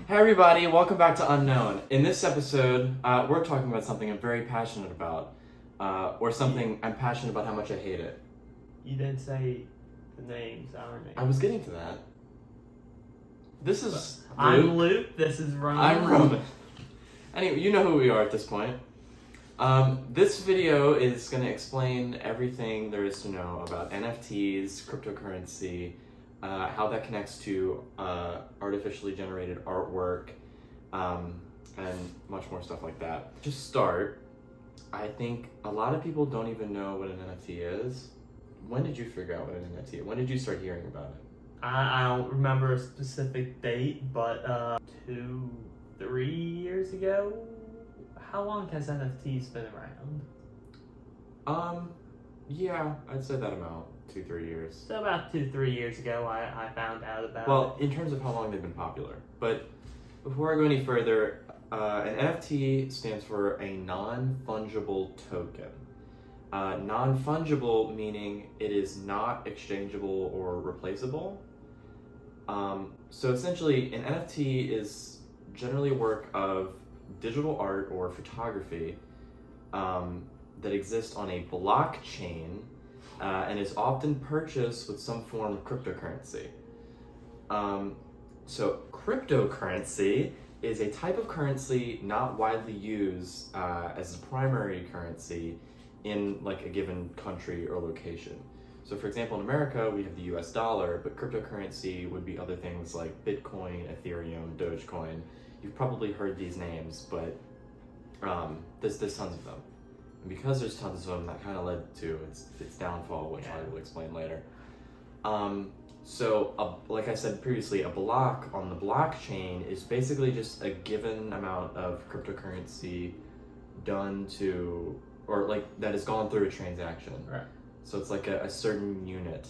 Hey everybody, welcome back to Unknown. In this episode, we're talking about something I'm very passionate about, or something I'm passionate about how much I hate it. You didn't say the names, our names. I was getting to that. This is I'm Luke, this is Roman. I'm Roman. Anyway, you know who we are at this point. This video is going to explain everything there is to know about NFTs, cryptocurrency, how that connects to artificially generated artwork, and much more stuff like that. To start, I think a lot of people don't even know what an NFT is. When did you figure out what an NFT is? When did you start hearing about it? I don't remember a specific date, but 2-3 years ago. How long has NFTs been around? Yeah, I'd say that amount, 2-3 years. So about 2-3 years ago, I found out about it. Well, in terms of how long they've been popular. But before I go any further, an NFT stands for a non-fungible token. Non-fungible meaning it is not exchangeable or replaceable. So essentially, an NFT is generally a work of digital art or photography that exists on a blockchain and is often purchased with some form of cryptocurrency. So cryptocurrency is a type of currency not widely used as a primary currency in like a given country or location. So for example, in America, we have the US dollar, but cryptocurrency would be other things like Bitcoin, Ethereum, Dogecoin. You've probably heard these names, but there's tons of them. And because there's tons of them, that kind of led to its downfall, which I will explain later. Like I said previously, a block on the blockchain is basically just a given amount of cryptocurrency done to, or like that has gone through a transaction. Right. So it's like a certain unit.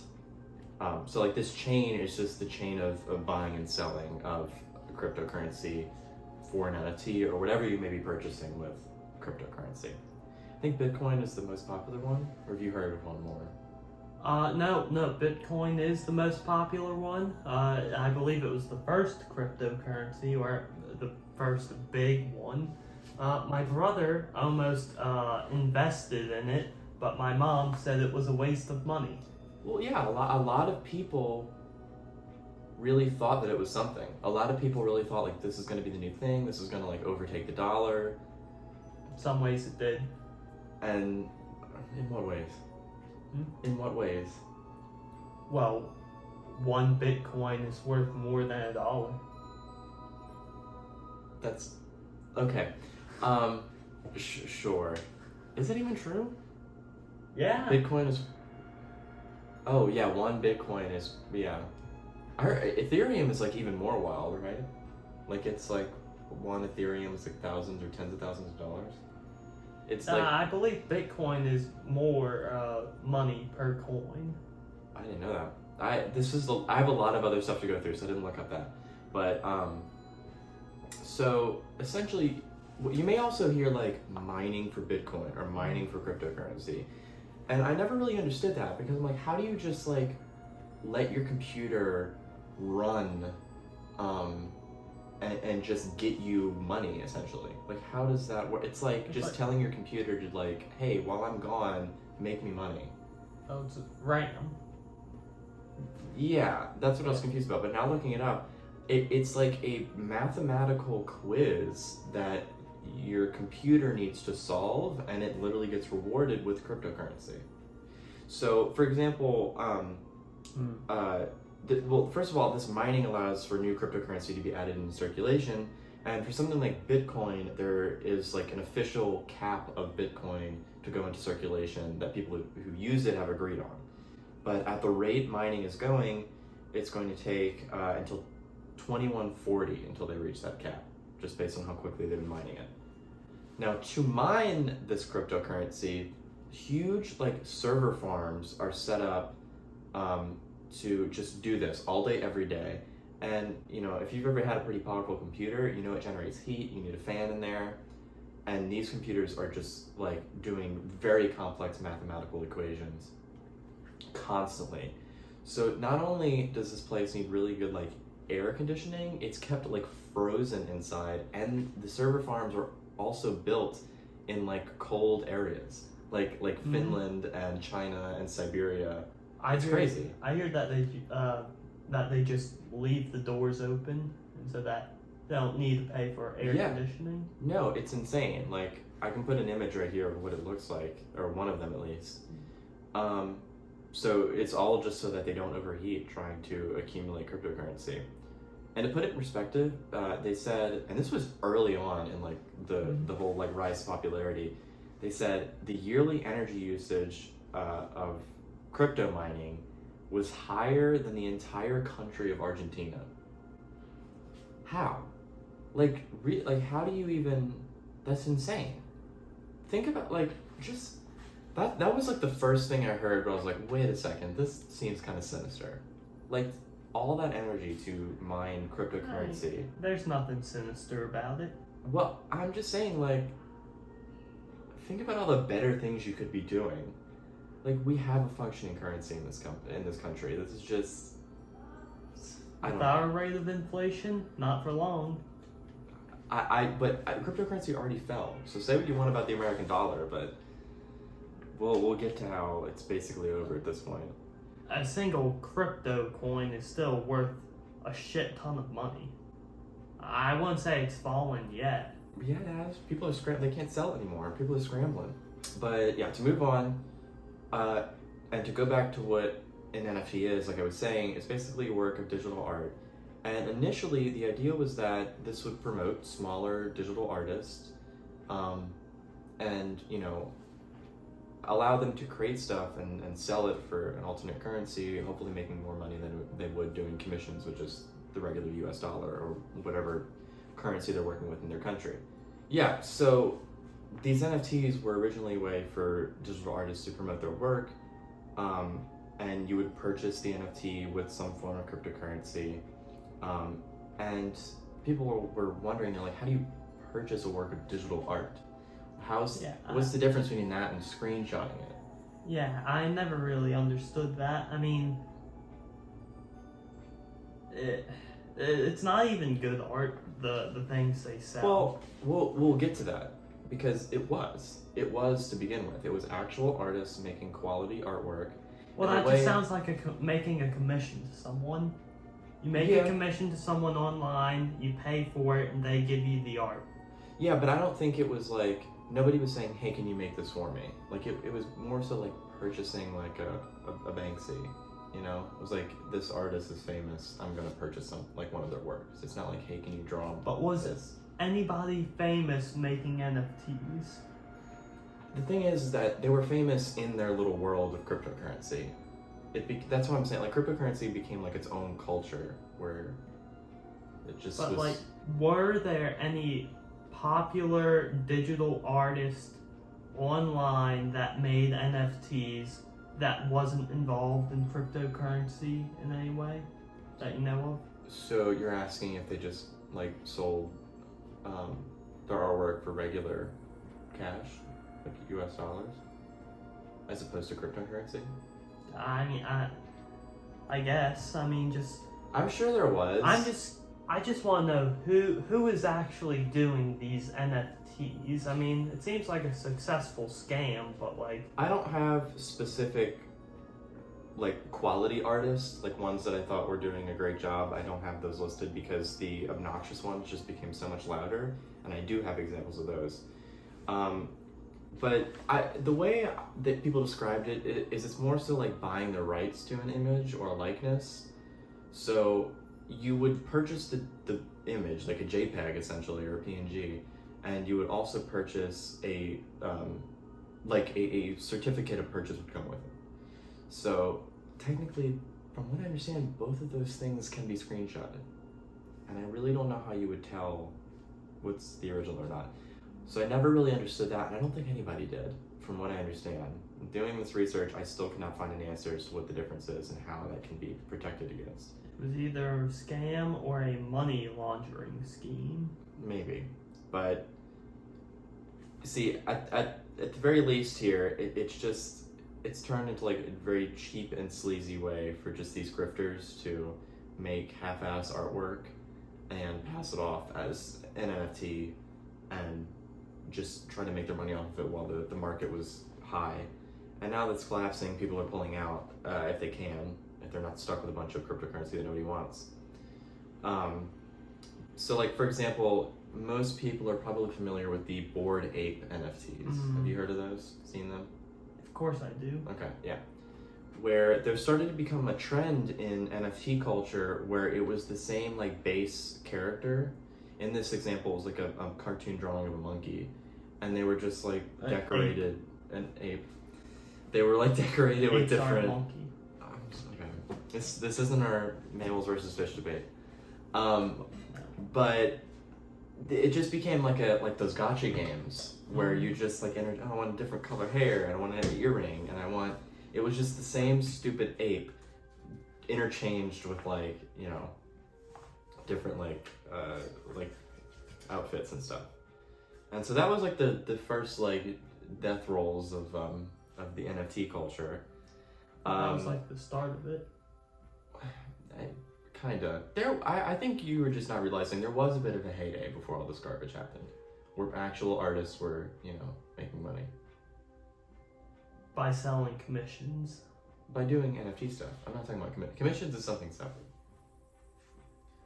So like this chain is just the chain of buying and selling of cryptocurrency for an NFT or whatever you may be purchasing with cryptocurrency. I think Bitcoin is the most popular one, or have you heard of one more? No, Bitcoin is the most popular one. I believe it was the first cryptocurrency, or the first big one. My brother almost invested in it, but my mom said it was a waste of money. Well, yeah, a lot of people really thought that it was something. A lot of people really thought like this is going to be the new thing, this is going to like overtake the dollar. In some ways it did. And in what ways? In what ways? Well, one Bitcoin is worth more than $1. That's okay. Sure. Is that even true? Yeah. Bitcoin is. Oh yeah, one Bitcoin is Ethereum is like even more wild, right? Like it's like one Ethereum is like thousands or tens of thousands of dollars. It's like I believe Bitcoin is more money per coin. I didn't know that. I have a lot of other stuff to go through, so I didn't look up that. But so essentially, you may also hear like mining for Bitcoin or mining for cryptocurrency, and I never really understood that because I'm like, how do you just like let your computer run and just get you money essentially? Like how does that work? It's like just telling your computer to like, hey, while I'm gone, make me money. Oh, it's random. Yeah, that's what I was confused about. But now looking it up, it's like a mathematical quiz that your computer needs to solve, and it literally gets rewarded with cryptocurrency. So, for example, well, first of all, this mining allows for new cryptocurrency to be added into circulation, and for something like Bitcoin, there is like an official cap of Bitcoin to go into circulation that people who use it have agreed on. But at the rate mining is going, it's going to take until 2140 until they reach that cap, just based on how quickly they've been mining it. Now, to mine this cryptocurrency, huge like server farms are set up to just do this all day, every day. And you know, if you've ever had a pretty powerful computer, you know it generates heat, you need a fan in there. And these computers are just like doing very complex mathematical equations constantly. So not only does this place need really good like air conditioning. It's kept like frozen inside, and the server farms were also built in like cold areas, like Finland and China and Siberia. It's crazy. I hear that they just leave the doors open, and so that they don't need to pay for air conditioning. No, it's insane. Like, I can put an image right here of what it looks like, or one of them at least. So it's all just so that they don't overheat trying to accumulate cryptocurrency. And to put it in perspective, they said, and this was early on in like the whole like rise to popularity, they said the yearly energy usage of crypto mining was higher than the entire country of Argentina. How? Like how do you even? That's insane. Think about like just that was like the first thing I heard, but I was like, wait a second, this seems kind of sinister. Like all that energy to mine cryptocurrency. There's nothing sinister about it. Well, I'm just saying, like, think about all the better things you could be doing. Like, we have a functioning currency in this country. This is just, I don't With our rate of inflation, not for long. But cryptocurrency already fell. So say what you want about the American dollar, but we'll get to how it's basically over at this point. A single crypto coin is still worth a shit ton of money. I wouldn't say it's fallen yet. Yeah, it has. People are scrambling. They can't sell it anymore. People are scrambling. But yeah, to move on, and to go back to what an NFT is, like I was saying, it's basically a work of digital art. And initially, the idea was that this would promote smaller digital artists, and allow them to create stuff and sell it for an alternate currency, hopefully making more money than they would doing commissions, which is the regular US dollar or whatever currency they're working with in their country. Yeah, so these NFTs were originally a way for digital artists to promote their work, and you would purchase the NFT with some form of cryptocurrency, and people were wondering, they're like, how do you purchase a work of digital art? What's the difference between that and screenshotting it? Yeah, I never really understood that. I mean, it's not even good art, the things they sell. Well, we'll get to that, because it was to begin with. It was actual artists making quality artwork. Well, that just sounds like making a commission to someone. You make a commission to someone online, you pay for it, and they give you the art. Yeah, but I don't think it was like, nobody was saying, hey, can you make this for me? Like, it was more so like purchasing like a Banksy, It was like, this artist is famous, I'm gonna purchase one of their works. It's not like, hey, can you draw them? But was it anybody famous making NFTs? The thing is that they were famous in their little world of cryptocurrency. That's what I'm saying, like cryptocurrency became like its own culture where it just was... like, were there any popular digital artist online that made NFTs that wasn't involved in cryptocurrency in any way that you know of? So you're asking if they just like sold their artwork for regular cash, like US dollars, as opposed to cryptocurrency? I mean, I guess. I mean, just... I'm sure there was. I just want to know who is actually doing these NFTs. I mean, it seems like a successful scam, but like... I don't have specific like quality artists, like ones that I thought were doing a great job. I don't have those listed because the obnoxious ones just became so much louder, and I do have examples of those. But the way that people described it is it's more so like buying the rights to an image or a likeness. So you would purchase the image, like a JPEG essentially, or a PNG, and you would also purchase a certificate of purchase would come with it. So technically, from what I understand, both of those things can be screenshotted. And I really don't know how you would tell what's the original or not. So I never really understood that, and I don't think anybody did, from what I understand. Doing this research, I still cannot find any answers to what the difference is and how that can be protected against. It was either a scam or a money laundering scheme. Maybe. But, see, at the very least here, it's turned into like a very cheap and sleazy way for just these grifters to make half-ass artwork and pass it off as an NFT and just try to make their money off of it while the market was high. And now that's collapsing, people are pulling out if they can, if they're not stuck with a bunch of cryptocurrency that nobody wants. So like, for example, most people are probably familiar with the Bored Ape NFTs. Have you heard of those? Seen them? Of course I do. Okay, yeah. Where there started to become a trend in NFT culture where it was the same like base character. In this example, it was like a cartoon drawing of a monkey, and they were just like decorated an ape. They were like decorated with different. Monkey. Okay. This isn't our mammals versus fish debate, but it just became like those gotcha games where you just like I want a different color hair, and I want an earring, and I want. It was just the same stupid ape interchanged with like, you know, different like outfits and stuff. And so that was like the first like death rolls of the NFT culture. That was like the start of it. I think you were just not realizing there was a bit of a heyday before all this garbage happened, where actual artists were, you know, making money. By selling commissions. By doing NFT stuff. I'm not talking about commissions is something separate.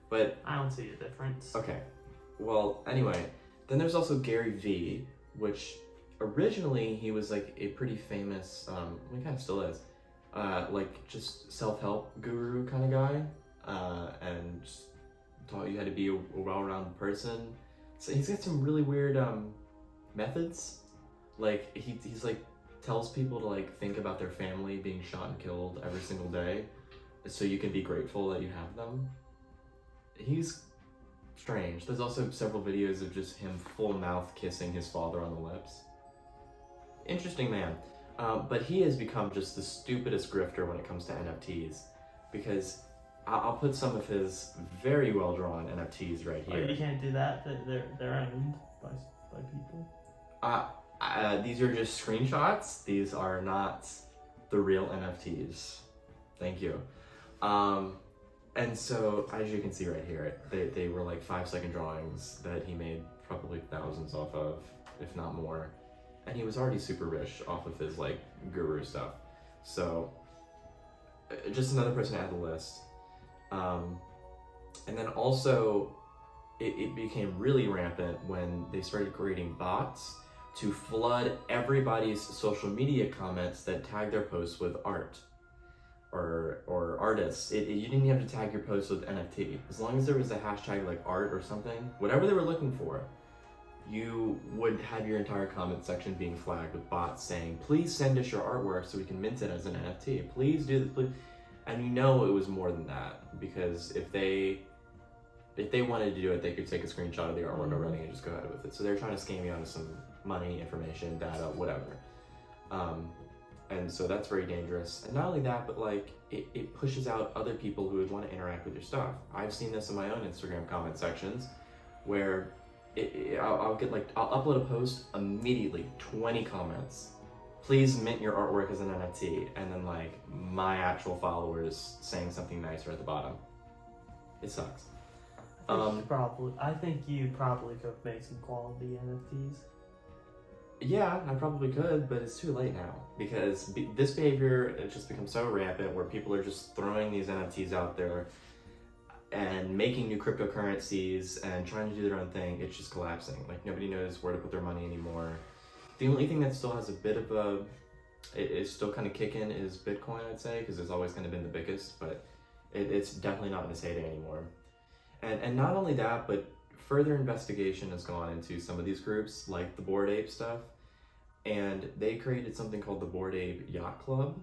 But I don't see a difference. Okay. Well, anyway, then there's also Gary Vee, which originally he was like a pretty famous, he kind of still is, like just self-help guru kind of guy, and just taught you how to be a well-rounded person. So he's got some really weird methods. Like he's like tells people to like think about their family being shot and killed every single day, so you can be grateful that you have them. He's strange. There's also several videos of just him full mouth kissing his father on the lips. Interesting man. But he has become just the stupidest grifter when it comes to NFTs, because I'll put some of his very well drawn NFTs right here. You can't do that. They're owned by people. These are just screenshots. These are not the real NFTs. Thank you. And so, as you can see right here, they were like 5-second drawings that he made probably thousands off of, if not more. And he was already super rich off of his like guru stuff. So, just another person to add to the list. And then also, it became really rampant when they started creating bots to flood everybody's social media comments that tag their posts with art or artists. You didn't have to tag your post with NFT. As long as there was a hashtag like art or something, whatever they were looking for, you would have your entire comment section being flagged with bots saying, please send us your artwork so we can mint it as an NFT. Please do this, please. And you know it was more than that, because if they wanted to do it, they could take a screenshot of the artwork already and just go ahead with it. So they're trying to scam you out of some money, information, data, whatever. And so that's very dangerous. And not only that, but like it pushes out other people who would want to interact with your stuff. I've seen this in my own Instagram comment sections where I'll upload a post, immediately 20 comments. Please mint your artwork as an NFT, and then like my actual followers saying something nicer at the bottom. It sucks. I think you probably could have made some quality NFTs. Yeah, I probably could, but it's too late now, because this behavior, it just becomes so rampant where people are just throwing these NFTs out there and making new cryptocurrencies and trying to do their own thing. It's just collapsing. Like, nobody knows where to put their money anymore. The only thing that still has a bit of it's still kind of kicking is Bitcoin, I'd say, because it's always kind of been the biggest, but it's definitely not in its heyday anymore. And not only that, but further investigation has gone into some of these groups, like the Bored Ape stuff, and they created something called the Bored Ape Yacht Club,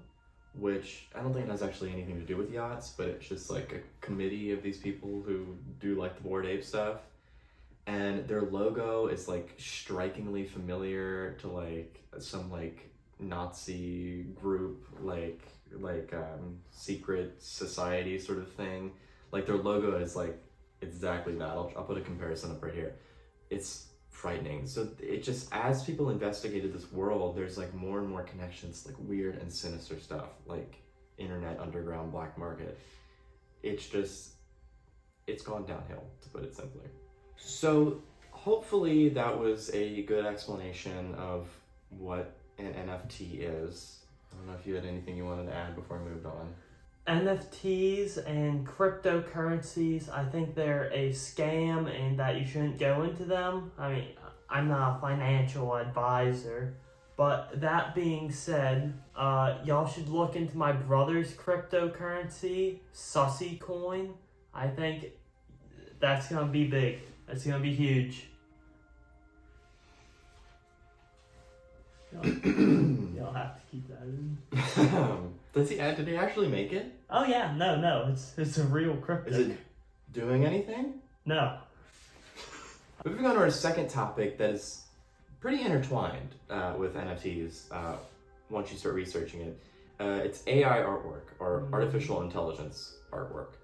which I don't think has actually anything to do with yachts, but it's just like a committee of these people who do like the Bored Ape stuff. And their logo is like strikingly familiar to like some like Nazi group, like secret society sort of thing. Like their logo is like exactly that. I'll put a comparison up right here. It's frightening. So it just, as people investigated this world, there's like more and more connections, like weird and sinister stuff, like internet underground black market. It's just, it's gone downhill, to put it simply. So hopefully that was a good explanation of what an NFT is. I don't know if you had anything you wanted to add before we moved on. NFTs and cryptocurrencies, I think they're a scam and that you shouldn't go into them. I mean, I'm not a financial advisor, but that being said, y'all should look into my brother's cryptocurrency, Sussy Coin. I think that's gonna be big. That's gonna be huge. Y'all have to keep that in. Did he actually make it? Oh yeah, no, it's a real crypto. Is it doing anything? No. Moving on to our second topic that is pretty intertwined with NFTs once you start researching it. It's AI artwork, or artificial intelligence artwork.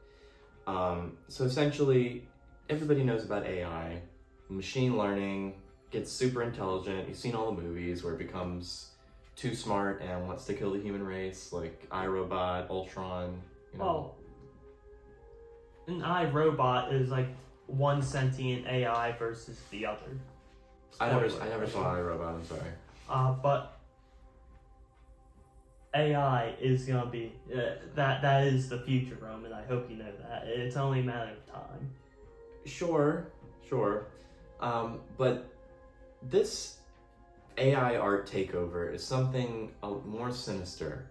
So essentially, everybody knows about AI, machine learning, gets super intelligent. You've seen all the movies where it becomes too smart and wants to kill the human race, like iRobot, Ultron. Well, an iRobot is like one sentient AI versus the other. I never saw iRobot. I'm sorry. But AI is gonna be that is the future, Roman. I hope you know that. It's only a matter of time. Sure. But this AI art takeover is something more sinister,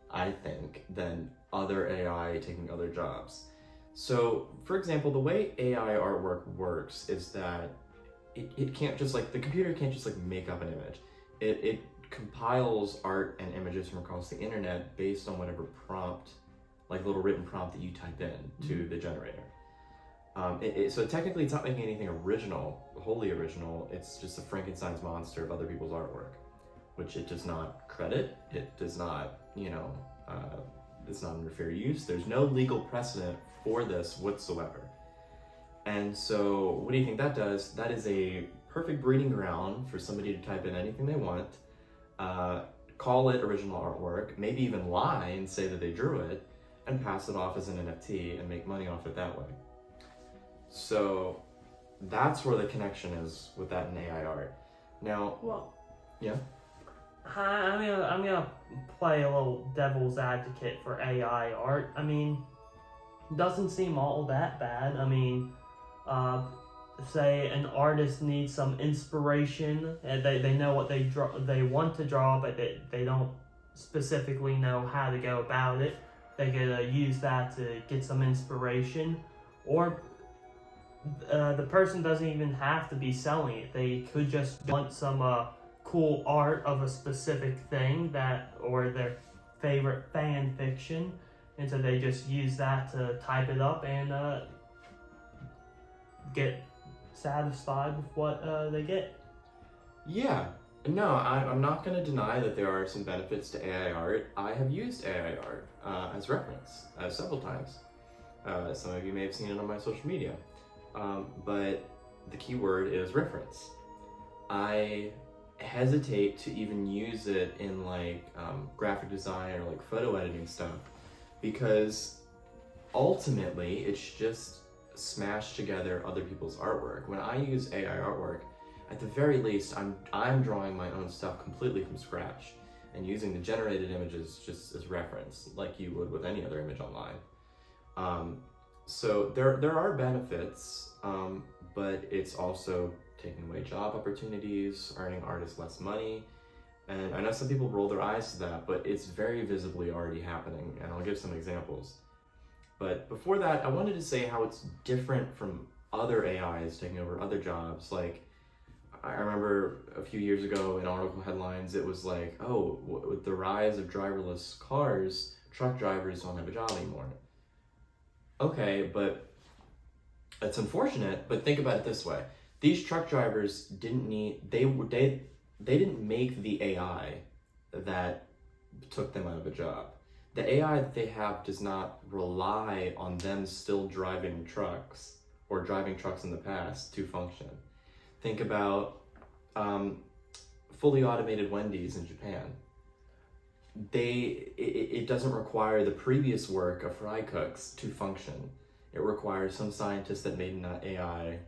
I think, than other AI taking other jobs. So, for example, the way AI artwork works is that it can't just the computer can't just make up an image. It compiles art and images from across the internet based on whatever prompt, little written prompt that you type in to the generator. So technically it's not making anything wholly original, it's just a Frankenstein's monster of other people's artwork, which it does not credit, it does not, it's not under fair use, there's no legal precedent for this whatsoever. And so what do you think that does? That is a perfect breeding ground for somebody to type in anything they want, call it original artwork, maybe even lie and say that they drew it, and pass it off as an NFT and make money off it that way. So that's where the connection is with that in AI art. Now, yeah. I'm gonna play a little devil's advocate for AI art. I mean, doesn't seem all that bad. I mean, say an artist needs some inspiration and they know what they want to draw, but they don't specifically know how to go about it. They could use that to get some inspiration, or the person doesn't even have to be selling it. They could just want some cool art of a specific thing or their favorite fan fiction, and so they just use that to type it up and get satisfied with what they get. Yeah. No, I'm not going to deny that there are some benefits to AI art. I have used AI art as reference several times. Some of you may have seen it on my social media. But the key word is reference. I hesitate to even use it in graphic design or photo editing stuff, because ultimately it's just smashed together other people's artwork. When I use AI artwork, at the very least, I'm drawing my own stuff completely from scratch and using the generated images just as reference, like you would with any other image online. So there are benefits, but it's also taking away job opportunities, earning artists less money. And I know some people roll their eyes to that, but it's very visibly already happening, and I'll give some examples. But before that, I wanted to say how it's different from other AIs taking over other jobs. I remember a few years ago in article headlines, it was with the rise of driverless cars, truck drivers don't have a job anymore. Okay, but it's unfortunate, but think about it this way. These truck drivers didn't make the AI that took them out of a job. The AI that they have does not rely on them still driving trucks or driving trucks in the past to function. Think about fully automated Wendy's in Japan. It doesn't require the previous work of fry cooks to function. It requires some scientist that made an AI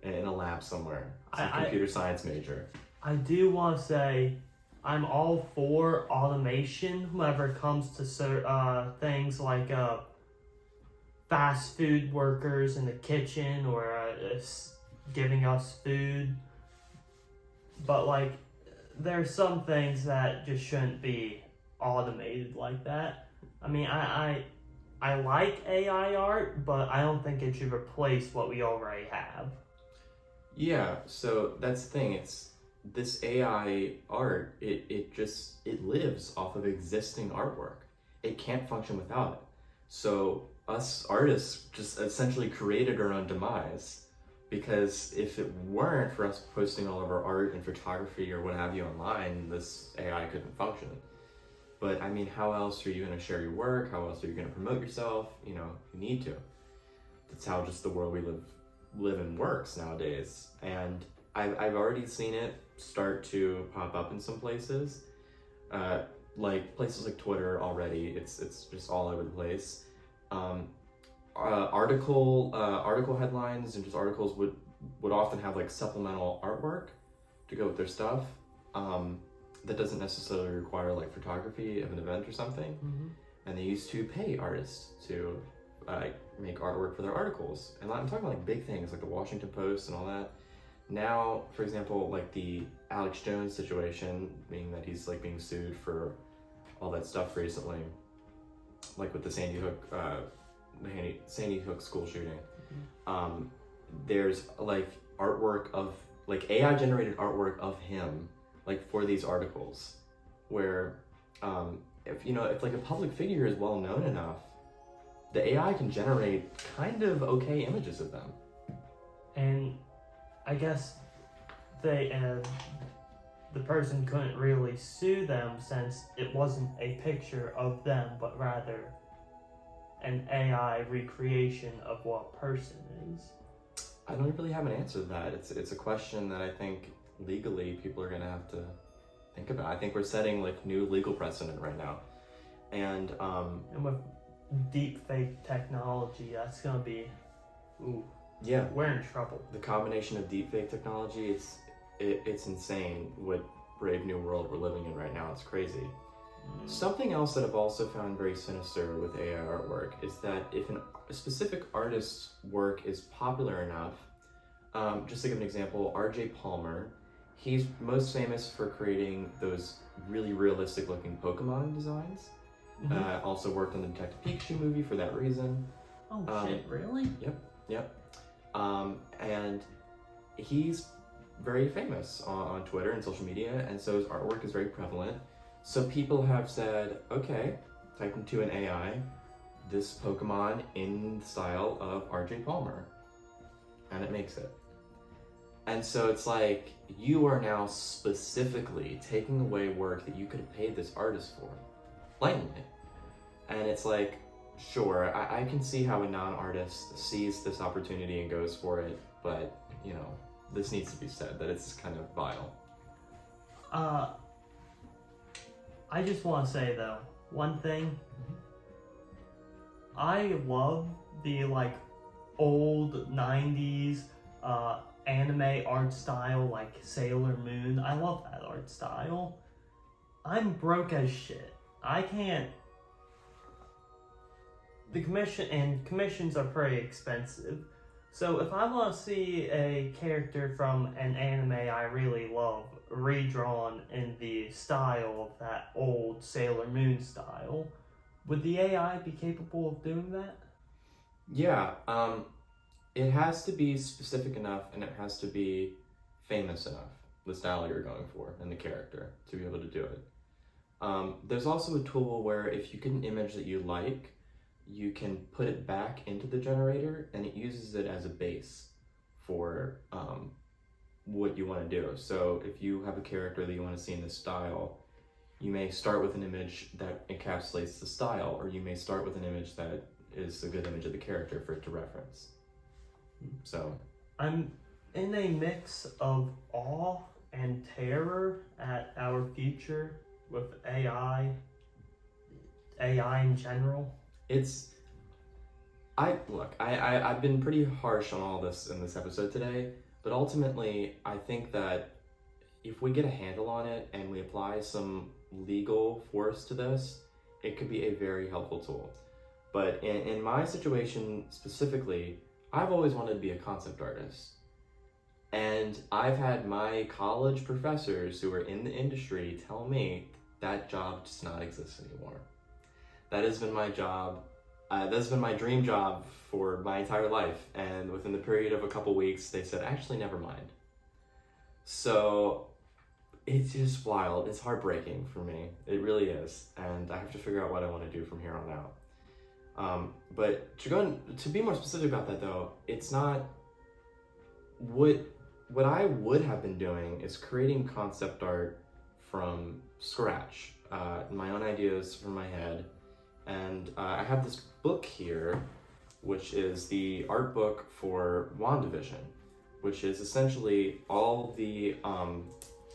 in a lab somewhere, some I computer science major. I do want to say I'm all for automation whenever it comes to things like fast food workers in the kitchen or giving us food. But like, there's some things that just shouldn't be automated like that. I mean, I like AI art, but I don't think it should replace what we already have. Yeah, so that's the thing. It's this AI art, it lives off of existing artwork. It can't function without it. So us artists just essentially created our own demise, because if it weren't for us posting all of our art and photography or what have you online, this AI couldn't function. But I mean, how else are you going to share your work? How else are you going to promote yourself? You know, you need to. That's how just the world we live and works nowadays. And I've already seen it start to pop up in some places, like places like Twitter already. It's just all over the place. Article headlines and just articles would often have like supplemental artwork to go with their stuff. That doesn't necessarily require like photography of an event or something. Mm-hmm. And they used to pay artists to make artwork for their articles. And I'm talking like big things like the Washington Post and all that. Now, for example, like the Alex Jones situation, being that he's like being sued for all that stuff recently, like with the Sandy Hook school shooting. Mm-hmm. There's like artwork of like AI generated artwork of him, like for these articles, where if like a public figure is well known enough, the AI can generate kind of okay images of them. And I guess the person couldn't really sue them since it wasn't a picture of them, but rather an AI recreation of what a person is. I don't really have an answer to that. It's a question that I think legally people are gonna have to think about. I think we're setting like new legal precedent right now, and with deep fake technology, that's gonna be, yeah, we're in trouble. The combination of deepfake technology, it's insane what brave new world we're living in right now. It's crazy. Something else that I've also found very sinister with AI artwork is that if a specific artist's work is popular enough, just to give an example, R.J. Palmer, he's most famous for creating those really realistic looking Pokemon designs. Mm-hmm. Also worked on the Detective Pikachu movie for that reason. Oh shit, really? Yep. And he's very famous on Twitter and social media, and so his artwork is very prevalent. So people have said, okay, type into an AI this Pokemon in the style of R.J. Palmer, and it makes it. And so it's like, you are now specifically taking away work that you could have paid this artist for, blatantly. And it's like, sure, I can see how a non-artist sees this opportunity and goes for it, but, you know, this needs to be said, that it's kind of vile. I just want to say, though, one thing. Mm-hmm. I love the, like, old 90s anime art style, like Sailor Moon. I love that art style. I'm broke as shit. I can't... commissions are pretty expensive. So if I want to see a character from an anime I really love redrawn in the style of that old Sailor Moon style, would the AI be capable of doing that? Yeah, it has to be specific enough and it has to be famous enough, the style you're going for and the character, to be able to do it. There's also a tool where if you get an image that you like, you can put it back into the generator and it uses it as a base for what you want to do. So if you have a character that you want to see in this style, you may start with an image that encapsulates the style, or you may start with an image that is a good image of the character for it to reference. So I'm in a mix of awe and terror at our future with AI in general. I've been pretty harsh on all this in this episode today, but ultimately, I think that if we get a handle on it and we apply some legal force to this, it could be a very helpful tool. But in my situation specifically, I've always wanted to be a concept artist. And I've had my college professors who are in the industry tell me that job does not exist anymore. That has been my job. That's been my dream job for my entire life. And within the period of a couple weeks, they said, actually, never mind. So it's just wild. It's heartbreaking for me. It really is. And I have to figure out what I want to do from here on out. But to be more specific about that though, it's not what I would have been doing is creating concept art from scratch, my own ideas from my head. And I have this book here, which is the art book for WandaVision, which is essentially all the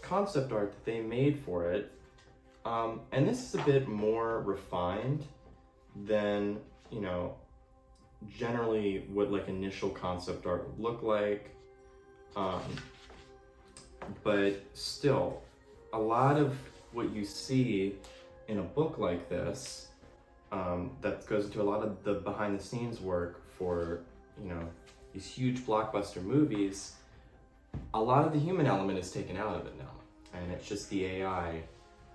concept art that they made for it. And this is a bit more refined than, generally what like initial concept art would look like. But still, a lot of what you see in a book like this, that goes into a lot of the behind the scenes work for, these huge blockbuster movies, a lot of the human element is taken out of it now. And it's just the AI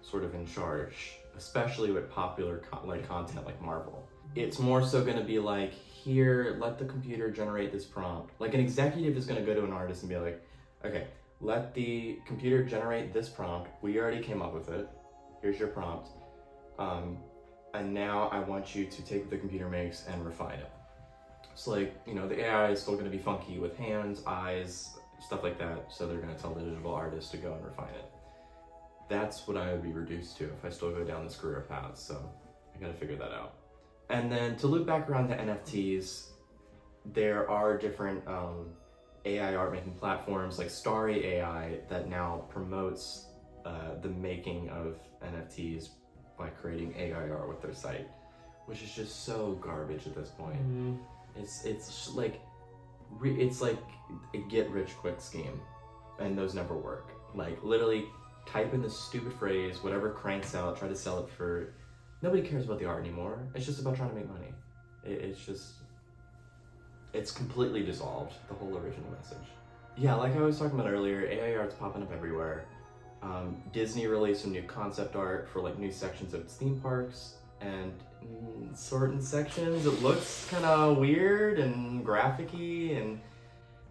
sort of in charge, especially with popular content like Marvel. It's more so going to be like, here, let the computer generate this prompt. Like an executive is going to go to an artist and be like, okay, let the computer generate this prompt. We already came up with it. Here's your prompt. And now I want you to take what the computer makes and refine it. So like, the AI is still going to be funky with hands, eyes, stuff like that. So they're going to tell the digital artist to go and refine it. That's what I would be reduced to if I still go down this career path. So I got to figure that out. And then to loop back around to NFTs, there are different AI art making platforms like Starry AI that now promotes the making of NFTs by creating AI art with their site, which is just so garbage at this point. Mm-hmm. It's like a get rich quick scheme, and those never work. Like literally type in this stupid phrase, whatever cranks out, try to sell it for. Nobody cares about the art anymore. It's just about trying to make money. It's completely dissolved, the whole original message. Yeah, like I was talking about earlier, AI art's popping up everywhere. Disney released some new concept art for like new sections of its theme parks, and in certain sections it looks kind of weird and graphic-y, and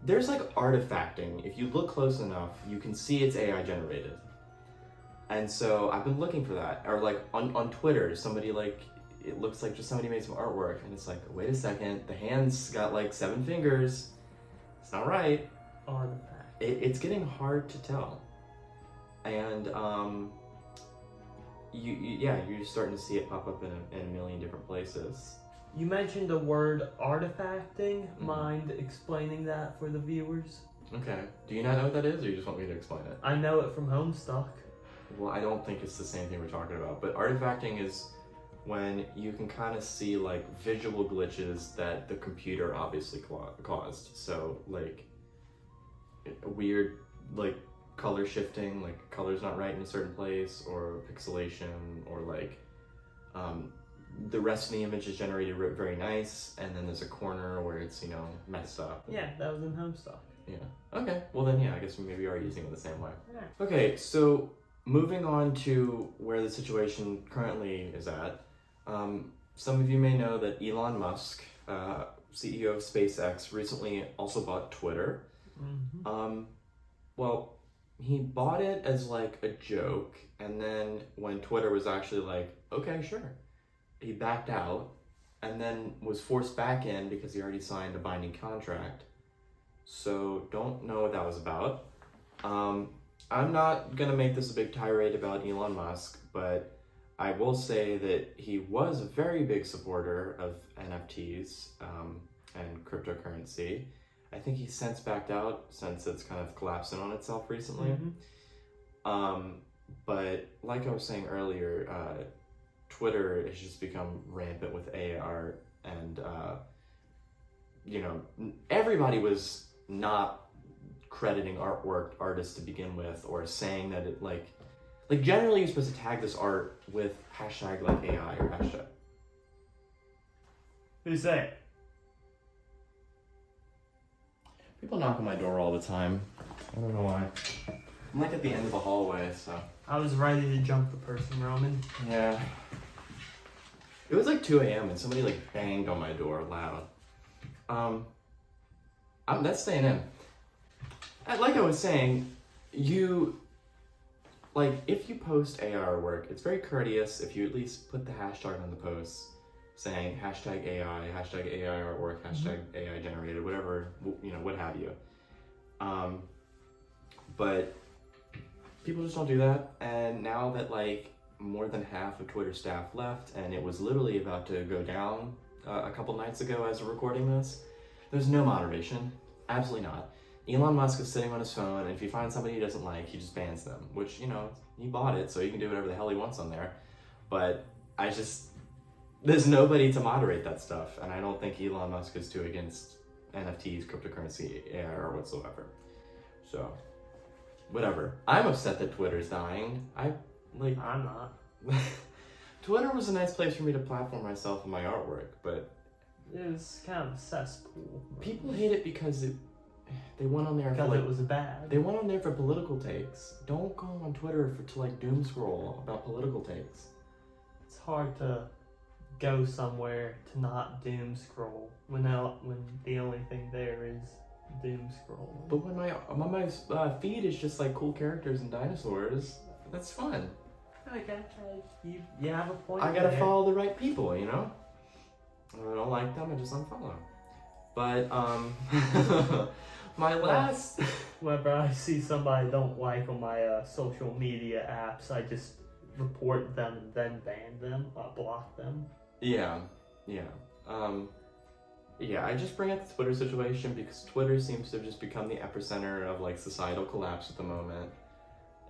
there's like artifacting. If you look close enough, you can see it's AI generated. And so I've been looking for that. Or like on Twitter, somebody it looks like just somebody made some artwork and it's like, wait a second, the hand's got like 7 fingers. It's not right. Artifact. It's getting hard to tell. And you're starting to see it pop up in a million different places. You mentioned the word artifacting. Mind explaining that for the viewers? Okay. Do you not know what that is, or you just want me to explain it? I know it from Homestuck. Well, I don't think it's the same thing we're talking about, but artifacting is when you can kind of see like visual glitches that the computer obviously caused. So like weird like color shifting, like color's not right in a certain place, or pixelation, or like the rest of the image is generated very nice, and then there's a corner where it's messed up. Yeah, that was in Homestuck. Yeah. Okay. Well then, yeah, I guess we maybe are using it the same way. Yeah. Okay, so moving on to where the situation currently is at. Some of you may know that Elon Musk, CEO of SpaceX, recently also bought Twitter. Mm-hmm. Well, he bought it as like a joke, and then when Twitter was actually like, okay, sure, he backed out, and then was forced back in because he already signed a binding contract. So don't know what that was about. I'm not gonna make this a big tirade about Elon Musk, but I will say that he was a very big supporter of NFTs and cryptocurrency. I think he's since backed out since it's kind of collapsing on itself recently. Mm-hmm. But like I was saying earlier, Twitter has just become rampant with AI art, and everybody was not crediting artists to begin with, or saying that it like generally you're supposed to tag this art with hashtag like AI or hashtag. Who's that? People knock on my door all the time. I don't know why. I'm like at the end of the hallway, so. I was ready to jump the person, Roman. Yeah. It was like 2 a.m. and somebody like banged on my door loud. That's staying in. Like I was saying, if you post AR work, it's very courteous if you at least put the hashtag on the post saying hashtag AI, hashtag AI artwork, hashtag AI generated, whatever, what have you. But people just don't do that. And now that like more than half of Twitter staff left, and it was literally about to go down a couple nights ago as we're recording this, there's no moderation. Absolutely not. Elon Musk is sitting on his phone, and if he finds somebody he doesn't like, he just bans them, which, he bought it, so he can do whatever the hell he wants on there. But there's nobody to moderate that stuff, and I don't think Elon Musk is too against NFTs, cryptocurrency, AR, or whatsoever. So, whatever. I'm upset that Twitter's dying. I'm not. Twitter was a nice place for me to platform myself and my artwork, but it was kind of a cesspool. People hate it because they went on there because it was bad. They went on there for political takes. Don't go on Twitter to doom scroll about political takes. It's hard to go somewhere to not doom scroll when the only thing there is doom scroll. But when my feed is just like cool characters and dinosaurs, that's fun. Okay, you have a point. I gotta follow the right people, If I don't like them, I just unfollow. But my last. Whenever I see somebody I don't like on my social media apps, I just report them and then ban them, block them. Yeah. I just bring up the Twitter situation because Twitter seems to have just become the epicenter of like societal collapse at the moment.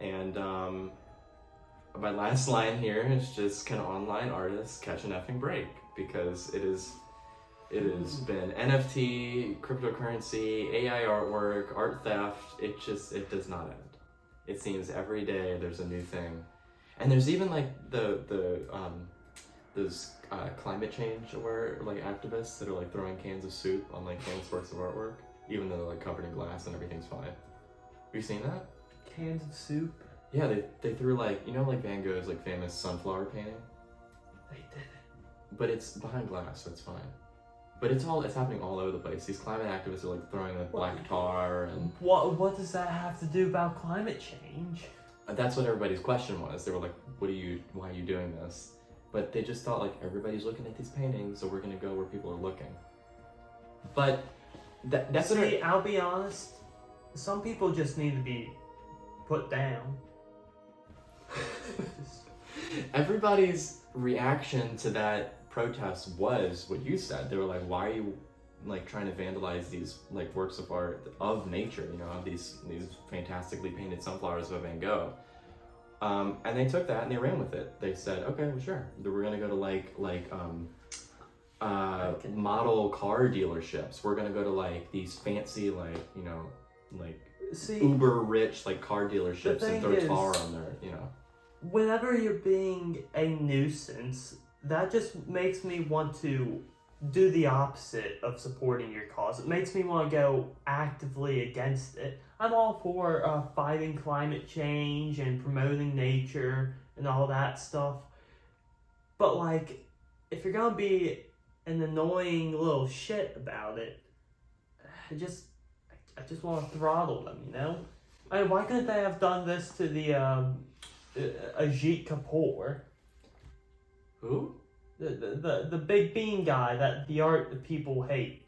And my last line here is just, can online artists catch an effing break? Because it has been NFT, cryptocurrency, AI artwork, art theft. It does not end. It seems every day there's a new thing. And there's even like those climate change aware like activists that are like throwing cans of soup on like famous works of artwork, even though they're like covered in glass and everything's fine. Have you seen that? Cans of soup? Yeah, they threw like Van Gogh's like famous sunflower painting. They did it. But it's behind glass, so it's fine. But it's happening all over the place. These climate activists are like throwing like black tar and. What does that have to do about climate change? That's what everybody's question was. They were like, why are you doing this? But they just thought like everybody's looking at these paintings, so we're gonna go where people are looking. But that's I'll be honest. Some people just need to be put down. Everybody's reaction to that protest was what you said. They were like, why are you like trying to vandalize these like works of art of nature, these fantastically painted sunflowers of Van Gogh. And they took that and they ran with it. They said, okay, well sure. We're gonna go to model car dealerships. We're gonna go to like these fancy uber rich like car dealerships and throw tar on their, Whenever you're being a nuisance, that just makes me want to do the opposite of supporting your cause. It makes me want to go actively against it. I'm all for fighting climate change and promoting nature and all that stuff. But like, if you're gonna be an annoying little shit about it, I just want to throttle them, I mean, why couldn't they have done this to the Ajit Kapoor? Who? The big bean guy that the people hate.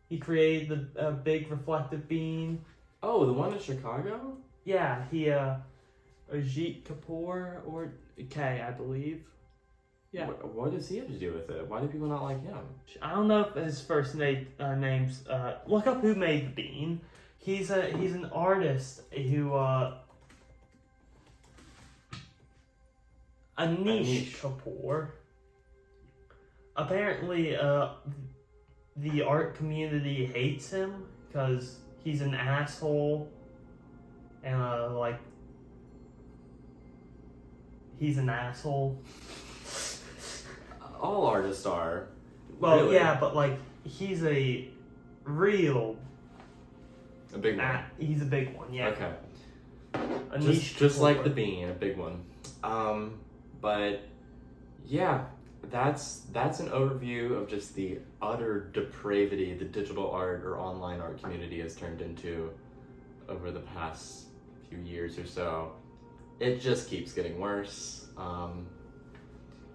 He created the big reflective bean. Oh, the one in Chicago? Yeah, Ajit Kapoor or K, I believe. Yeah. What does he have to do with it? Why do people not like him? I don't know if his first name's. Look up who made the bean. He's an artist who Anish Kapoor. Apparently, the art community hates him because he's an asshole and he's an asshole. All artists are. Well, really. yeah, but like he's a real. A big one. He's a big one, yeah. Okay. A niche Just like the performer. bean, a big one. But yeah, that's an overview of just the utter depravity the digital art or online art community has turned into over the past few years or so. It just keeps getting worse.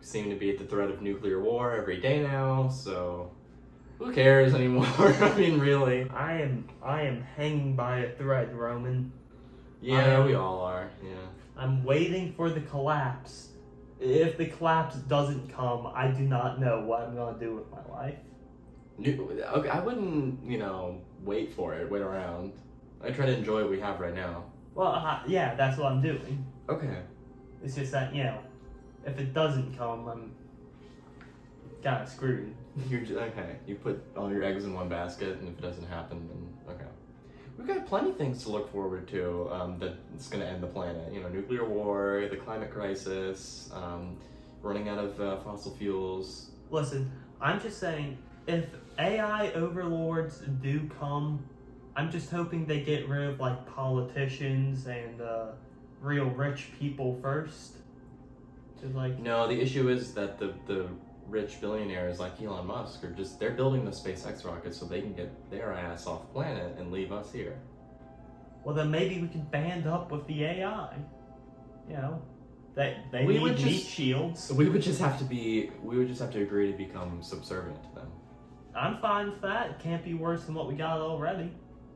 Seem to be at the threat of nuclear war every day now, so who cares anymore? I mean, really. I am hanging by a thread, Roman. Yeah, we all are. Yeah. I'm waiting for the collapse. If the collapse doesn't come, I do not know what I'm gonna do with my life. Okay, I wouldn't, wait for it, wait around. I try to enjoy what we have right now. Well, yeah, that's what I'm doing. Okay. It's just that, if it doesn't come, I'm kind of screwed. Okay. You put all your eggs in one basket, and if it doesn't happen, then okay. We've got plenty of things to look forward to that's going to end the planet. Nuclear war, the climate crisis, running out of fossil fuels. Listen, I'm just saying, if AI overlords do come, I'm just hoping they get rid of like politicians and real rich people first. Just like No, the issue is that the rich billionaires like Elon Musk they're building the SpaceX rocket so they can get their ass off planet and leave us here. well, then maybe we could band up with the AI. They We need would meat just- shields. So we would just have to agree to become subservient to them. I'm fine with that. It can't be worse than what we got already.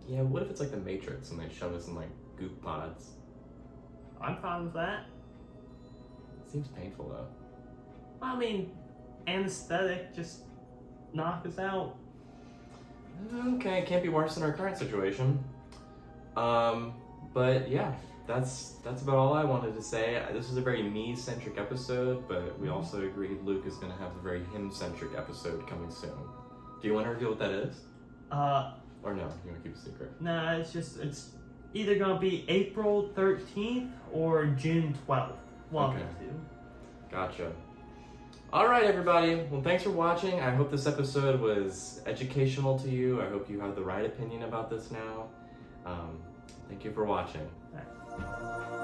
Yeah, what if it's like the Matrix and they shove us in like goop pods? I'm fine with that. Seems painful though. I mean, anesthetic, just knock us out. Okay, can't be worse than our current situation. But yeah, that's about all I wanted to say. This is a very me-centric episode, but we also agreed Luke is going to have a very him-centric episode coming soon. Do you want to reveal what that is? Or no, you want to keep it secret? Nah, it's either gonna be April 13th or June 12th. One of the two. Gotcha. All right, everybody. Well, thanks for watching. I hope this episode was educational to you. I hope you have the right opinion about this now. Thank you for watching. Alright.